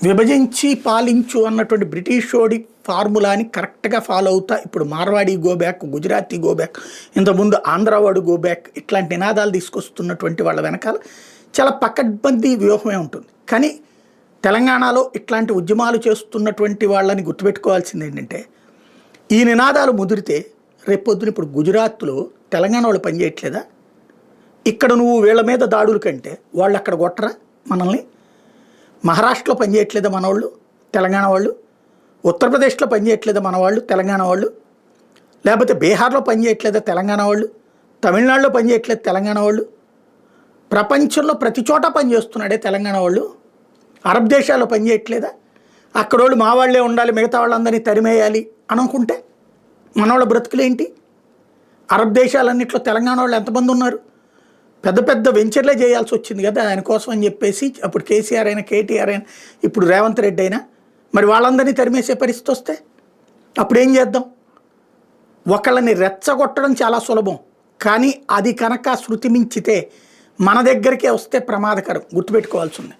విభజించి పాలించు అన్నటువంటి బ్రిటిష్ ఓడి ఫార్ములాని కరెక్ట్గా ఫాలో అవుతా ఇప్పుడు మార్వాడి గోబ్యాక్, గుజరాతీ గోబ్యాక్, ఇంతకుముందు ఆంధ్రావాడు గోబ్యాక్ ఇట్లాంటి నినాదాలు తీసుకొస్తున్నటువంటి వాళ్ళ వెనకాల చాలా పకడ్బందీ వ్యూహమే ఉంటుంది. కానీ తెలంగాణలో ఇట్లాంటి ఉద్యమాలు చేస్తున్నటువంటి వాళ్ళని గుర్తుపెట్టుకోవాల్సింది ఏంటంటే, ఈ నినాదాలు ముదిరితే రేపొద్దున ఇప్పుడు గుజరాత్లో తెలంగాణ వాళ్ళు పనిచేయట్లేదా? ఇక్కడ నువ్వు వీళ్ళ మీద దాడుల కంటే వాళ్ళు అక్కడ కొట్టరా మనల్ని? మహారాష్ట్రలో పనిచేయట్లేదా మనవాళ్ళు తెలంగాణ వాళ్ళు? ఉత్తరప్రదేశ్లో పనిచేయట్లేదా మన వాళ్ళు తెలంగాణ వాళ్ళు? లేకపోతే బీహార్లో పనిచేయట్లేదా తెలంగాణ వాళ్ళు? తమిళనాడులో పనిచేయట్లేదు తెలంగాణ వాళ్ళు? ప్రపంచంలో ప్రతి చోట పనిచేస్తున్నాడే తెలంగాణ వాళ్ళు. అరబ్ దేశాల్లో పనిచేయట్లేదా? అక్కడ వాళ్ళు మా వాళ్ళే ఉండాలి, మిగతా వాళ్ళందరినీ తరిమేయాలి అనుకుంటే మనవాళ్ళ బ్రతుకులేంటి? అరబ్ దేశాలన్నింటిలో తెలంగాణ వాళ్ళు ఎంతమంది ఉన్నారు? పెద్ద పెద్ద వెంచర్లే చేయాల్సి వచ్చింది కదా ఆయన కోసం అని చెప్పేసి. అప్పుడు కేసీఆర్ అయినా, కేటీఆర్ అయినా, ఇప్పుడు రేవంత్ రెడ్డి అయినా, మరి వాళ్ళందరినీ తరిమేసే పరిస్థితి వస్తే అప్పుడు ఏం చేద్దాం? ఒకళ్ళని రెచ్చగొట్టడం చాలా సులభం, కానీ అది కనుక శృతి మించితే మన దగ్గరికే వస్తే ప్రమాదకరం, గుర్తుపెట్టుకోవాల్సి ఉంది.